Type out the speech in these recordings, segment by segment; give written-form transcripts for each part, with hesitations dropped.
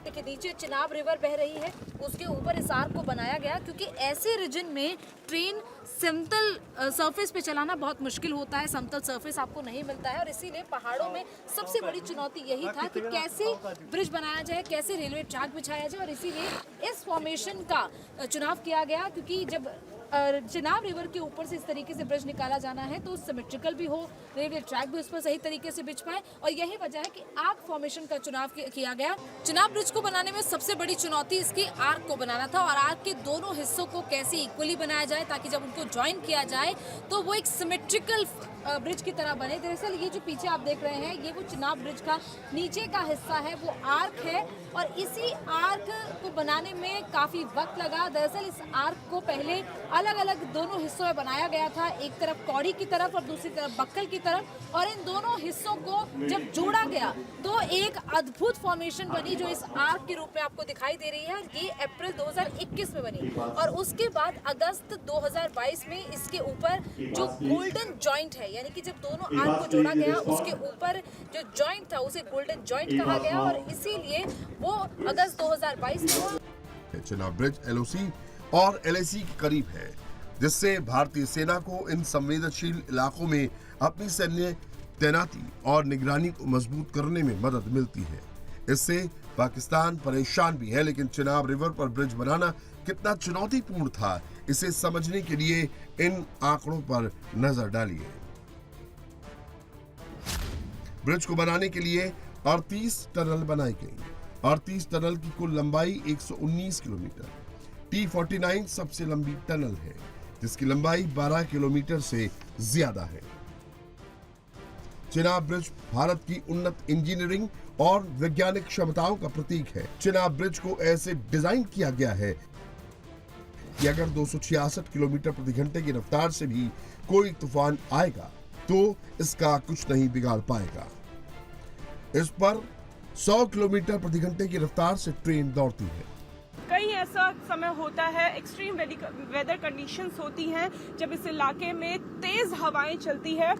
देखिए नीचे चिनाब रिवर बह रही है, उसके ऊपर इस आर्क को बनाया गया क्योंकि ऐसे रीजन में ट्रेन समतल सरफेस पे चलाना बहुत मुश्किल होता है, समतल सरफेस आपको नहीं मिलता है और इसीलिए पहाड़ों में सबसे बड़ी चुनौती यही था कि कैसे ब्रिज बनाया जाए, कैसे रेलवे ट्रैक बिछाया जाए और इसीलिए इस फॉर्मेशन का चुनाव किया गया क्योंकि जब चिनाब रिवर के ऊपर से इस तरीके से ब्रिज निकाला जाना है तो सिमेट्रिकल भी हो, रेलवे ट्रैक भी उस पर सही तरीके से बिछ पाए और यही वजह है कि आर्क फॉर्मेशन का चुनाव किया गया। चिनाब ब्रिज को बनाने में सबसे बड़ी चुनौती इसकी आर्क को बनाना था और आर्क के दोनों हिस्सों को कैसे इक्वली बनाया जाए ताकि जब उनको ज्वाइन किया जाए तो वो एक सिमेट्रिकल ब्रिज की तरह बने। दरअसल ये जो पीछे आप देख रहे हैं ये वो चिनाब ब्रिज का नीचे का हिस्सा है, वो आर्क है और इसी आर्क को बनाने में काफी वक्त लगा। दरअसल इस आर्क को पहले अलग अलग दोनों हिस्सों में बनाया गया था, एक तरफ कौड़ी की तरफ और दूसरी तरफ बक्कल की तरफ, और इन दोनों हिस्सों को जब जोड़ा गया तो एक अद्भुत फॉर्मेशन बनी जो इस आर्क के रूप में आपको दिखाई दे रही है। ये अप्रैल 2021 में बनी और उसके बाद अगस्त 2022 में इसके ऊपर जो गोल्डन जॉइंट है, यानी कि जब दोनों आर्क को जोड़ा गया उसके ऊपर जो जॉइंट था उसे गोल्डन जॉइंट कहा गया और इसीलिए वो अगस्त 2022 में हुआ। चिनाब ब्रिज एलओसी और एलएसी के करीब है, जिससे भारतीय सेना को इन संवेदनशील इलाकों में अपनी सैन्य तैनाती और निगरानी को मजबूत करने में मदद मिलती है। इससे पाकिस्तान परेशान भी है, लेकिन चिनाब रिवर पर ब्रिज बनाना कितना चुनौतीपूर्ण था, इसे समझने के लिए इन आंकड़ों पर नजर डालिए। ब्रिज को बनाने के लिए 38 टनल बनाई गई। 38 टनल की कुल लंबाई 119 किलोमीटर। T49 सबसे लंबी टनल है, जिसकी लंबाई 12 किलोमीटर से ज्यादा है। चिनाब ब्रिज भारत की उन्नत इंजीनियरिंग और वैज्ञानिक क्षमताओं का प्रतीक है। चिनाब ब्रिज को ऐसे डिजाइन किया गया है कि अगर 266 किलोमीटर प्रति घंटे की रफ्तार से भी कोई तूफान आएगा तो इसका कुछ नहीं बिगाड़ पाएगा। इस पर 100 किलोमीटर प्रति घंटे की रफ्तार से ट्रेन दौड़ती है। कई ऐसा समय होता है, एक्सट्रीम वेदर कंडीशंस होती हैं, जब इस इलाके में तेज हवाएं चलती है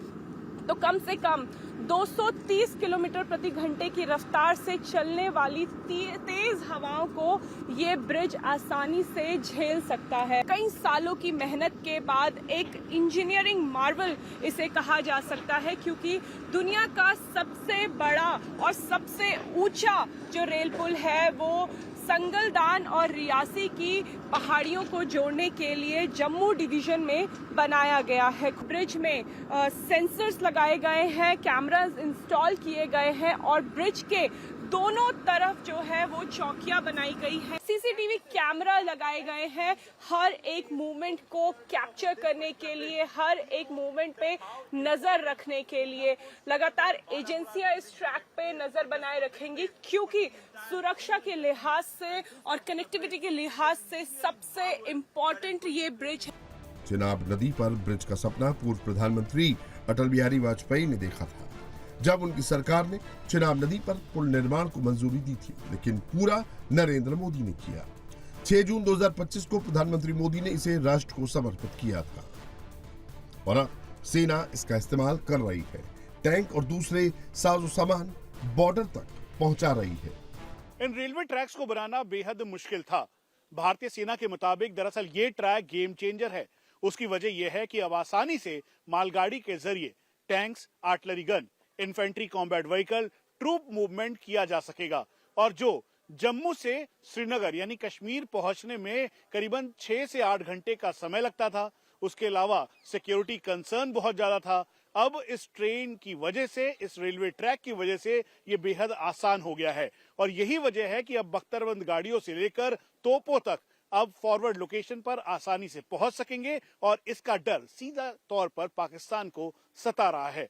तो कम से कम 230 किलोमीटर प्रति घंटे की रफ्तार से चलने वाली तेज हवाओं को ये ब्रिज आसानी से झेल सकता है। कई सालों की मेहनत के बाद एक इंजीनियरिंग मार्वल इसे कहा जा सकता है, क्योंकि दुनिया का सबसे बड़ा और सबसे ऊंचा जो रेल पुल है वो संगलदान और रियासी की पहाड़ियों को जोड़ने के लिए जम्मू डिवीजन में बनाया गया है। ब्रिज में सेंसर्स लगाए गए हैं, कैमरास इंस्टॉल किए गए हैं और ब्रिज के दोनों तरफ जो है वो चौकियां बनाई गई है। सीसीटीवी कैमरा लगाए गए हैं हर एक मूवमेंट को कैप्चर करने के लिए, हर एक मूवमेंट पे नजर रखने के लिए। लगातार एजेंसियां इस ट्रैक पे नजर बनाए रखेंगी क्योंकि सुरक्षा के लिहाज से और कनेक्टिविटी के लिहाज से सबसे इम्पोर्टेंट ये ब्रिज है। चिनाब नदी पर ब्रिज का सपना पूर्व प्रधानमंत्री अटल बिहारी वाजपेयी ने देखा था, जब उनकी सरकार ने चिनाब नदी पर पुल निर्माण को मंजूरी दी थी, लेकिन पूरा नरेंद्र मोदी ने किया। 6 जून 2025 को प्रधानमंत्री मोदी ने इसे राष्ट्र को समर्पित किया था और अब सेना इसका इस्तेमाल कर रही है। टैंक और दूसरे साजो सामान बॉर्डर तक पहुंचा रही है। इन रेलवे ट्रैक्स को बनाना बेहद मुश्किल था। भारतीय सेना के मुताबिक दरअसल ये ट्रैक गेम चेंजर है। उसकी वजह यह है कि अब आसानी से मालगाड़ी के जरिए tanks, artillery gun, infantry combat vehicle, troop movement किया जा सकेगा और जो जम्मू से श्रीनगर यानी कश्मीर पहुंचने में करीबन 6 से 8 घंटे का समय लगता था, उसके अलावा सिक्योरिटी कंसर्न बहुत ज्यादा था, अब इस ट्रेन की वजह से, इस रेलवे ट्रैक की वजह से ये बेहद आसान हो गया है और यही वजह है कि अब बख्तरबंद गाड़ियों से लेकर तोपों तक अब फॉरवर्ड लोकेशन पर आसानी से पहुंच सकेंगे और इसका डर सीधा तौर पर पाकिस्तान को सता रहा है।